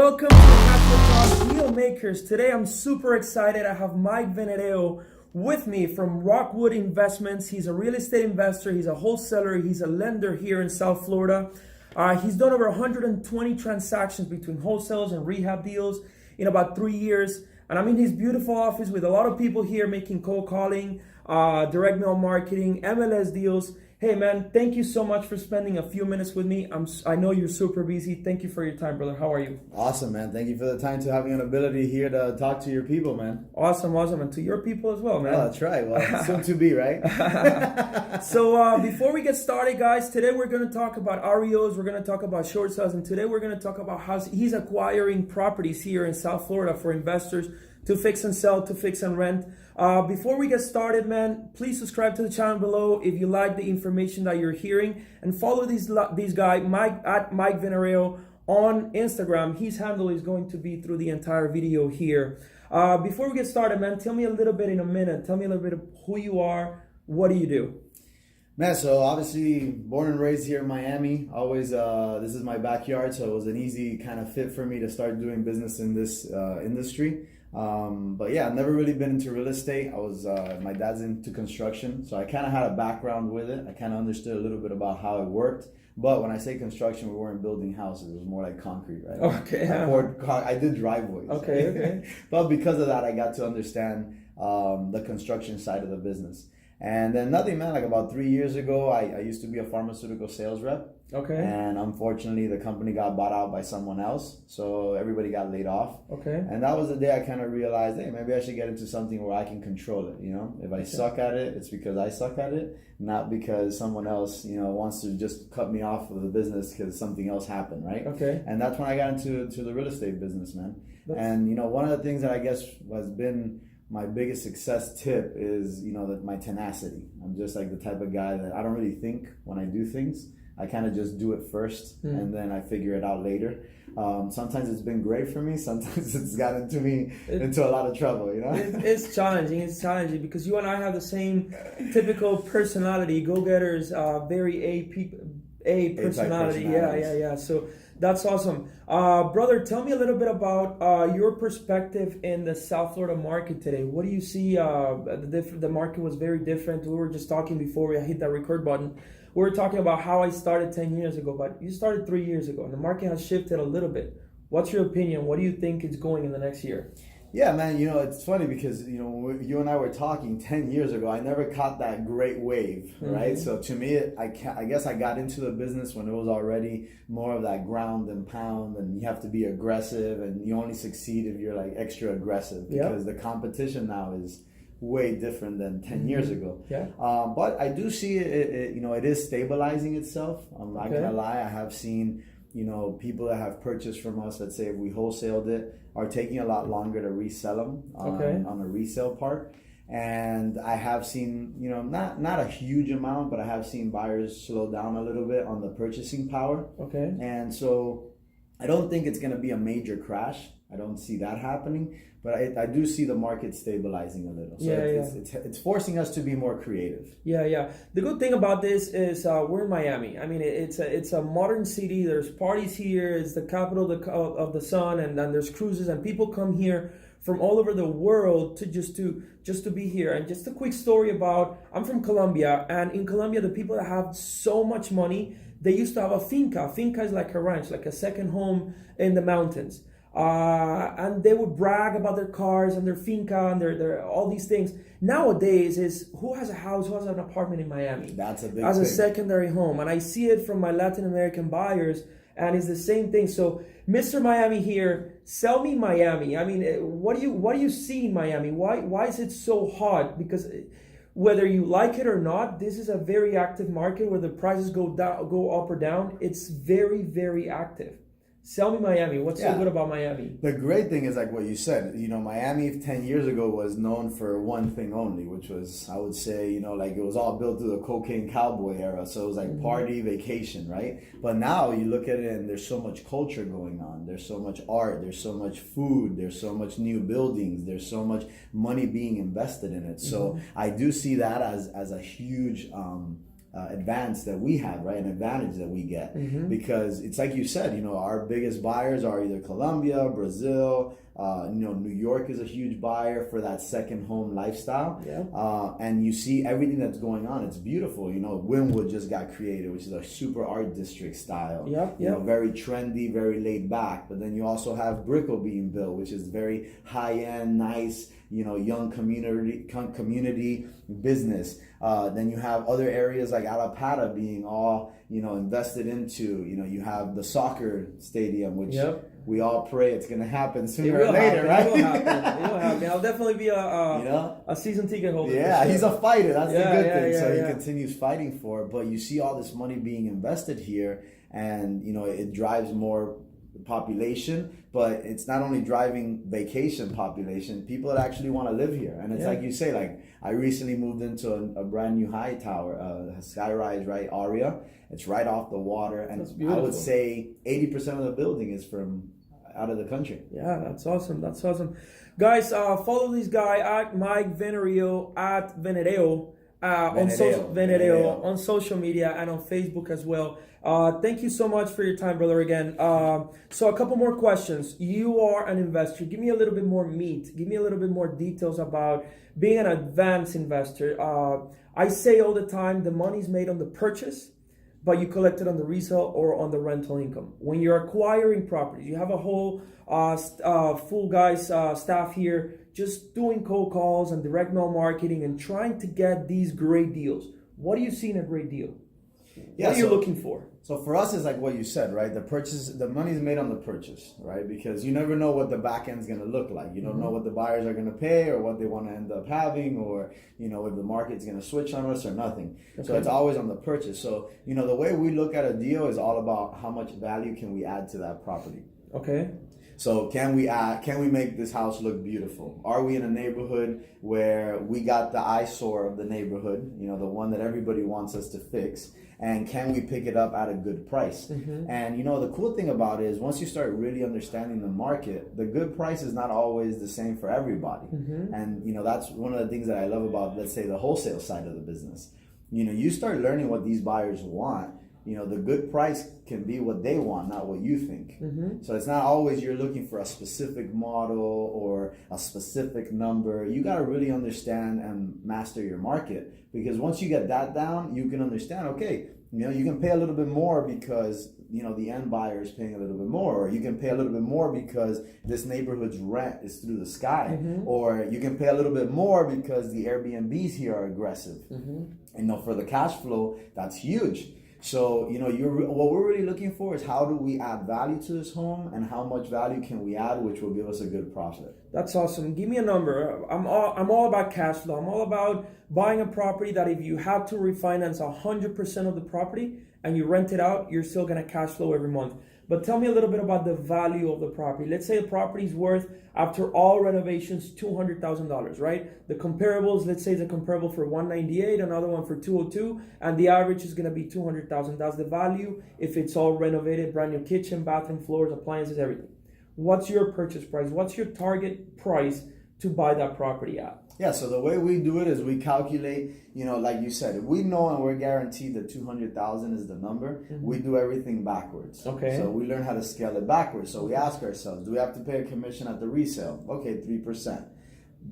Welcome to Capital Talk Deal Makers. Today I'm super excited. I have Mike Venereo with me from Rockwood Investments. He's a real estate investor. He's a wholesaler. He's a lender here in South Florida. He's done over 120 transactions between wholesales and rehab deals in about 3 years. And I'm in his beautiful office with a lot of people here making cold calling, direct mail marketing, MLS deals. Hey man, thank you so much for spending a few minutes with me. I know you're super busy. Thank you for your time, brother. How are you? Awesome, man. Thank you for the time to having an ability here to talk to your people, man. Awesome. And to your people as well, man. Oh, that's right. Well, soon to be, right? So before we get started, guys, today we're going to talk about REOs. We're going to talk about short sales. And today we're going to talk about how he's acquiring properties here in South Florida for investors to fix and sell, to fix and rent. Before we get started, man, please subscribe to the channel below if you like the information that you're hearing, and follow these guy Mike at Mike Venereo on Instagram. His handle is going to be through the entire video here. Before we get started, man, tell me a little bit of who you are. What do you do? Man, so obviously born and raised here in Miami. Always, this is my backyard, so it was an easy kind of fit for me to start doing business in this industry. But yeah, I've never really been into real estate. My dad's into construction, so I kind of had a background with it. I kind of understood a little bit about how it worked. But when I say construction, we weren't building houses. It was more like concrete, right? Okay. I did driveways. Okay. But because of that, I got to understand the construction side of the business. And then nothing, man, like about 3 years ago, I used to be a pharmaceutical sales rep. Okay. And unfortunately, the company got bought out by someone else. So everybody got laid off. Okay. And that was the day I kind of realized, hey, maybe I should get into something where I can control it. You know, if I suck at it, it's because I suck at it, not because someone else, wants to just cut me off of the business because something else happened, right? Okay. And that's when I got into the real estate business, man. And, one of the things that I guess has been my biggest success tip is, my tenacity. I'm just like the type of guy that I don't really think when I do things. I kind of just do it first and then I figure it out later. Sometimes it's been great for me. Sometimes it's gotten into a lot of trouble, It's challenging. It's challenging because you and I have the same typical personality, go-getters, very A personality. Yeah. So that's awesome. Brother, tell me a little bit about your perspective in the South Florida market today. What do you see? The market was very different. We were just talking before we hit that record button. We were talking about how I started 10 years ago, but you started 3 years ago, and the market has shifted a little bit. What's your opinion? What do you think is going in the next year? Yeah, man, it's funny because, when you and I were talking 10 years ago, I never caught that great wave, right? So to me, I guess I got into the business when it was already more of that ground and pound, and you have to be aggressive, and you only succeed if you're like extra aggressive because the competition now is way different than 10 years ago. Yeah. But I do see it is stabilizing itself. I'm not gonna lie. I have seen, people that have purchased from us, let's say if we wholesaled it, are taking a lot longer to resell them on the resale part. And I have seen, not a huge amount, but I have seen buyers slow down a little bit on the purchasing power. Okay. And so I don't think it's going to be a major crash. I don't see that happening, but I do see the market stabilizing a little. So it's forcing us to be more creative. Yeah. The good thing about this is we're in Miami. I mean, it's a modern city. There's parties here. It's the capital of the sun, and then there's cruises, and people come here from all over the world to just to be here. And just a quick story about, I'm from Colombia, and in Colombia, the people that have so much money, they used to have a finca. Finca is like a ranch, like a second home in the mountains. And they would brag about their cars and their finca and their all these things. Nowadays is who has a house, who has an apartment in Miami? That's a big as thing. A secondary home. And I see it from my Latin American buyers, and it's the same thing. So Mr. Miami here, sell me Miami. I mean, what do you see in Miami? Why is it so hot? Because whether you like it or not, this is a very active market where the prices go up or down. It's very, very active. Sell me Miami. What's so good about Miami? The great thing is like what you said, Miami 10 years ago was known for one thing only, which was, I would say, like it was all built through the cocaine cowboy era. So it was like party, vacation, right? But now you look at it and there's so much culture going on. There's so much art. There's so much food. There's so much new buildings. There's so much money being invested in it. So I do see that as a huge advance that we have, right? An advantage that we get. Mm-hmm. Because it's like you said, our biggest buyers are either Colombia, Brazil, New York is a huge buyer for that second home lifestyle. Yeah. And you see everything that's going on. It's beautiful. Wynwood just got created, which is a super art district style. Yep. Very trendy, very laid back. But then you also have Brickell being built, which is very high end, nice, young community business. Then you have other areas like Alapata being all, invested into. You have the soccer stadium, which we all pray it's going to happen sooner or later, right? It will happen. I'll definitely be a season ticket holder. Yeah, sure. he's a fighter. That's the good thing. Yeah, So he continues fighting for it. But you see all this money being invested here, and it drives more population, but it's not only driving vacation population, people that actually want to live here. And it's like you say, like I recently moved into a brand new high tower, a skyrise, right, Aria. It's right off the water, and I would say 80% of the building is from out of the country. Yeah, that's awesome. Guys, follow this guy at Mike Venereo at Venereo. Venereo on social media and on Facebook as well. Thank you so much for your time, brother, again. So a couple more questions. You are an investor. Give me a little bit more meat. Give me a little bit more details about being an advanced investor. I say all the time, the money's made on the purchase, but you collect it on the resale or on the rental income. When you're acquiring properties, you have a whole full staff here just doing cold calls and direct mail marketing and trying to get these great deals. What do you see in a great deal? What are you looking for? So for us, it's like what you said, right? The money's made on the purchase, right? Because you never know what the back end's going to look like. You don't know what the buyers are going to pay or what they want to end up having, or, if the market's going to switch on us or nothing. Okay. So it's always on the purchase. So, the way we look at a deal is all about how much value can we add to that property. Okay. So can we make this house look beautiful? Are we in a neighborhood where we got the eyesore of the neighborhood, the one that everybody wants us to fix? And can we pick it up at a good price? Mm-hmm. And the cool thing about it is once you start really understanding the market, the good price is not always the same for everybody. Mm-hmm. And that's one of the things that I love about, let's say, the wholesale side of the business. You start learning what these buyers want. The good price can be what they want, not what you think. Mm-hmm. So it's not always you're looking for a specific model or a specific number. You got to really understand and master your market, because once you get that down, you can understand, okay, you can pay a little bit more because, the end buyer is paying a little bit more, or you can pay a little bit more because this neighborhood's rent is through the sky, mm-hmm. or you can pay a little bit more because the Airbnbs here are aggressive. Mm-hmm. For the cash flow, that's huge. So, what we're really looking for is how do we add value to this home and how much value can we add, which will give us a good profit. That's awesome. Give me a number. I'm all about cash flow. I'm all about buying a property that if you have to refinance 100% of the property and you rent it out, you're still going to cash flow every month. But tell me a little bit about the value of the property. Let's say the property is worth, after all renovations, $200,000, right? The comparables, let's say the comparable for $198, another one for $202, and the average is going to be $200,000. That's the value if it's all renovated, brand new kitchen, bathroom, floors, appliances, everything. What's your purchase price? What's your target price to buy that property at? Yeah, so the way we do it is we calculate, like you said, if we know and we're guaranteed that 200,000 is the number, mm-hmm. we do everything backwards. Okay. So we learn how to scale it backwards. So we ask ourselves, do we have to pay a commission at the resale? Okay, 3%.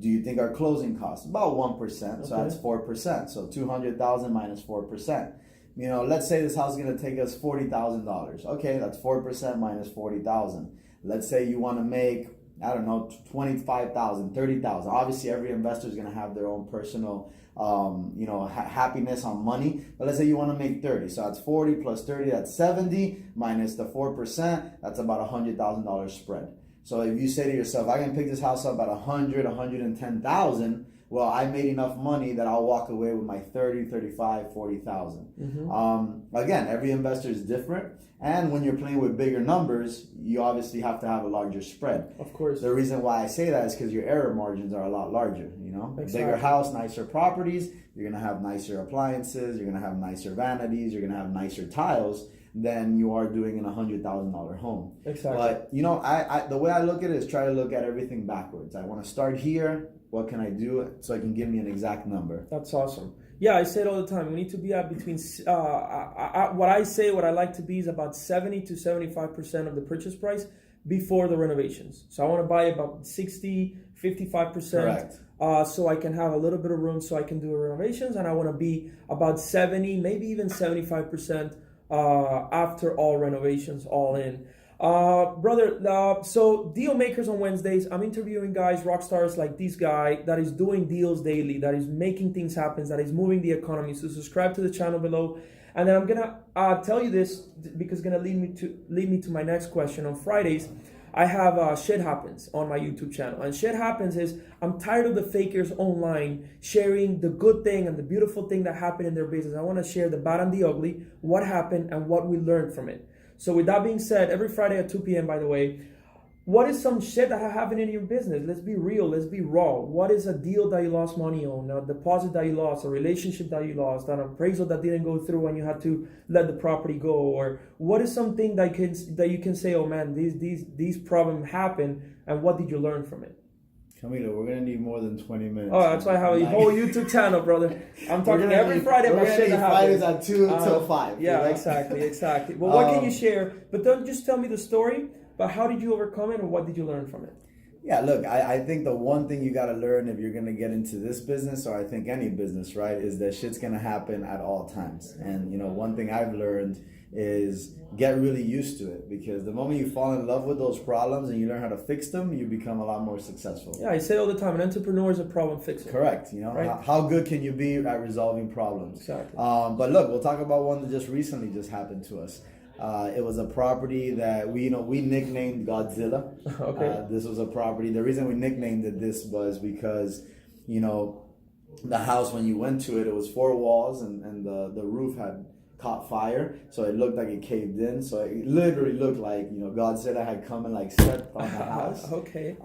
Do you think our closing costs? About 1%, so that's 4%. So 200,000 minus 4%. Let's say this house is going to take us $40,000. Okay, that's 4% minus 40,000. Let's say you want to make, I don't know, 25,000, 30,000. Obviously, every investor is going to have their own personal, happiness on money. But let's say you want to make 30. So that's 40 plus 30, that's 70 minus the 4%. That's about $100,000 spread. So if you say to yourself, I can pick this house up at 100, 110,000. Well, I made enough money that I'll walk away with my 30, 35, 40,000. Mm-hmm. Again, every investor is different. And when you're playing with bigger numbers, you obviously have to have a larger spread. Of course. The reason why I say that is because your error margins are a lot larger. Exactly. Bigger house, nicer properties, you're going to have nicer appliances, you're going to have nicer vanities, you're going to have nicer tiles than you are doing in $100,000 home. Exactly. But, I the way I look at it is try to look at everything backwards. I want to start here. What can I do so I can give me an exact number? That's awesome. Yeah, I say it all the time. We need to be at between, what I say, what I like to be is about 70 to 75% of the purchase price before the renovations. So I want to buy about 60, 55%. Correct. So I can have a little bit of room so I can do renovations. And I want to be about 70, maybe even 75% after all renovations, all in. Brother, so deal makers on Wednesdays, I'm interviewing guys, rock stars like this guy that is doing deals daily, that is making things happen, that is moving the economy. So subscribe to the channel below. And then I'm gonna tell you this because it's gonna lead me to my next question. On Fridays, I have Shit Happens on my YouTube channel. And Shit Happens is, I'm tired of the fakers online sharing the good thing and the beautiful thing that happened in their business. I want to share the bad and the ugly, what happened and what we learned from it. So with that being said, every Friday at 2 p.m., by the way, what is some shit that happened in your business? Let's be real. Let's be raw. What is a deal that you lost money on, a deposit that you lost, a relationship that you lost, an appraisal that didn't go through and you had to let the property go? Or what is something that you can say, oh man, these problems happened, and what did you learn from it? Camilo, we're gonna need more than 20 minutes. Oh, that's why I have a whole YouTube channel, brother. I'm talking every Friday about shit that happens. Fridays at 2 until 5. Yeah, exactly. Well, what can you share? But don't just tell me the story, but how did you overcome it and what did you learn from it? Yeah, look, I think the one thing you got to learn if you're going to get into this business, or I think any business, right, is that shit's going to happen at all times. And, you know, one thing I've learned is get really used to it, because the moment you fall in love with those problems and you learn how to fix them, you become a lot more successful. Yeah, I say it all the time, an entrepreneur is a problem fixer. Correct. You know, right? How good can you be at resolving problems? Exactly. But look, we'll talk about one that just recently happened to us. It was a property that we nicknamed Godzilla. Okay. This was a property. The reason we nicknamed it this was because, you know, the house, when you went to it, it was 4 walls and the roof had caught fire, so it looked like it caved in. So it literally looked like, you know, Godzilla had come and like stepped on the house. Okay.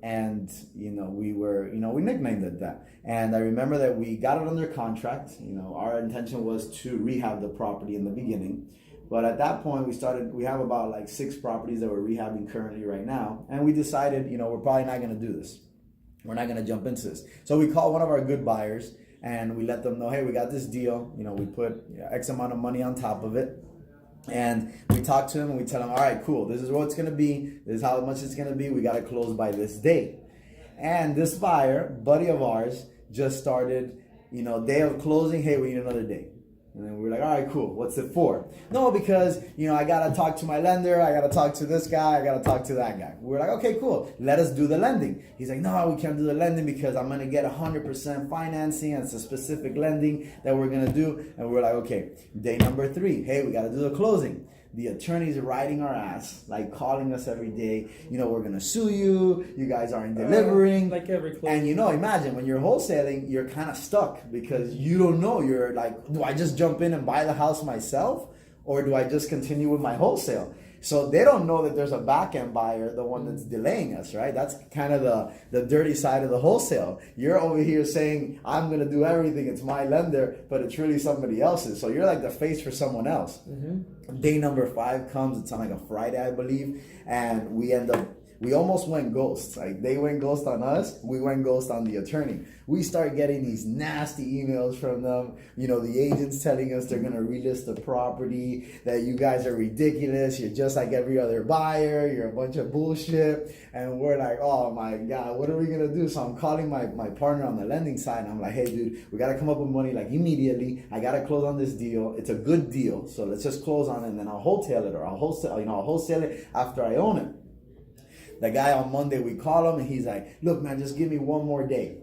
And you know, we nicknamed it that. And I remember that we got it under contract. You know, our intention was to rehab the property in the beginning. But at that point, we have about like 6 properties that we're rehabbing currently right now. And we decided, you know, we're probably not going to do this. We're not going to jump into this. So we called one of our good buyers and we let them know, hey, we got this deal. You know, we put X amount of money on top of it. And we talk to them and we tell them, all right, cool. This is what it's going to be. This is how much it's going to be. We got to close by this date. And this buyer, buddy of ours, just started, you know, day of closing, hey, we need another day. And then we were like, all right, cool. What's it for? No, because, you know, I got to talk to my lender. I got to talk to this guy. I got to talk to that guy. We were like, okay, cool. Let us do the lending. He's like, no, we can't do the lending because I'm going to get 100% financing. And it's a specific lending that we're going to do. And we're like, okay, day number 3. Hey, we got to do the closing. The attorney's riding our ass, like calling us every day. You know, we're going to sue you. You guys aren't delivering. Like every close. And, you know, imagine when you're wholesaling, you're kind of stuck because you don't know. You're like, do I just jump in and buy the house myself? Or do I just continue with my wholesale? So they don't know that there's a back-end buyer, the one that's delaying us, right? That's kind of the dirty side of the wholesale. You're over here saying, I'm going to do everything. It's my lender, but it's really somebody else's. So you're like the face for someone else. Mm-hmm. Day number 5 comes. It's on like a Friday, I believe. And we almost went ghost. Like they went ghost on us. We went ghost on the attorney. We start getting these nasty emails from them. You know, the agents telling us they're going to relist the property, that you guys are ridiculous. You're just like every other buyer. You're a bunch of bullshit. And we're like, oh my God, what are we going to do? So I'm calling my partner on the lending side. And I'm like, hey, dude, we got to come up with money like immediately. I got to close on this deal. It's a good deal. So let's just close on it and then I'll wholesale it, or I'll wholesale it after I own it. The guy on Monday, we call him and he's like, look, man, just give me one more day.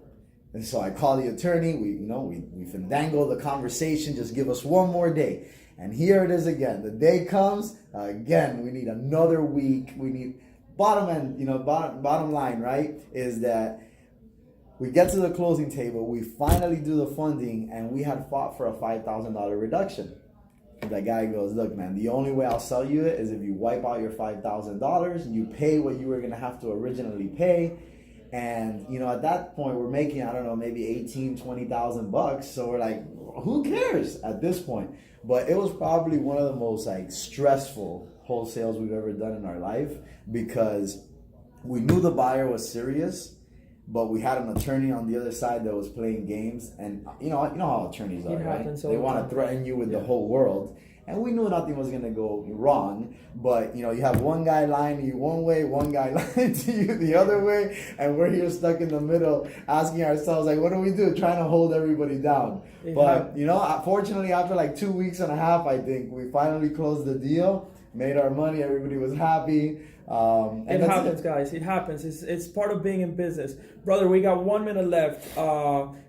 And so I call the attorney. We fandangle the conversation. Just give us one more day. And here it is again. The day comes again. We need another week. We need bottom line, right? Is that we get to the closing table. We finally do the funding, and we had fought for a $5,000 reduction. That guy goes, look, man, the only way I'll sell you it is if you wipe out your $5,000, you pay what you were going to have to originally pay. And, you know, at that point, we're making, I don't know, maybe 18, 20,000 bucks. So we're like, who cares at this point? But it was probably one of the most like stressful wholesales we've ever done in our life, because we knew the buyer was serious. but we had an attorney on the other side that was playing games, and you know how attorneys are, right? They want to threaten you with the whole world. And we knew nothing was going to go wrong, but you have one guy lying to you one way, one guy lying to you the other way, and we're here stuck in the middle asking ourselves, like, what do we do? Trying to hold everybody down. But fortunately, after like 2 weeks and a half, I think we finally closed the deal, made our money, everybody was happy. It happens, guys. It happens. It's part of being in business. Brother, we got 1 minute left.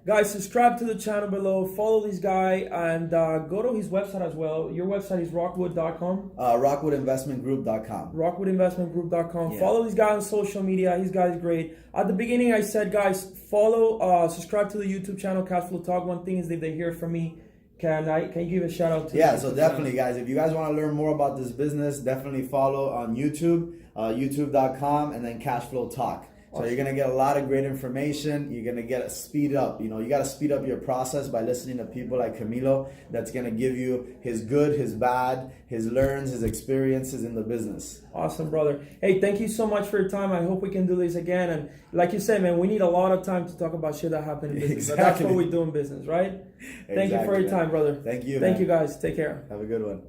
Guys, subscribe to the channel below. Follow this guy and go to his website as well. Your website is rockwood.com. Rockwoodinvestmentgroup.com. Rockwoodinvestmentgroup.com. Yeah. Follow this guy on social media. His guy is great. At the beginning, I said, guys, follow, subscribe to the YouTube channel, Cashflow Talk. One thing is if they hear from me, can you give a shout out to Yeah, so definitely, guys, if you guys want to learn more about this business, definitely follow on YouTube, youtube.com, and then Cashflow Talk. So you're going to get a lot of great information. You're going to get a speed up. You got to speed up your process by listening to people like Camilo that's going to give you his good, his bad, his learns, his experiences in the business. Awesome, brother. Hey, thank you so much for your time. I hope we can do this again. And like you said, man, we need a lot of time to talk about shit that happened in business. Exactly. But that's what we do in business, right? Thank you for your time, brother. Thank you, Thank man. you, guys. Take care. Have a good one.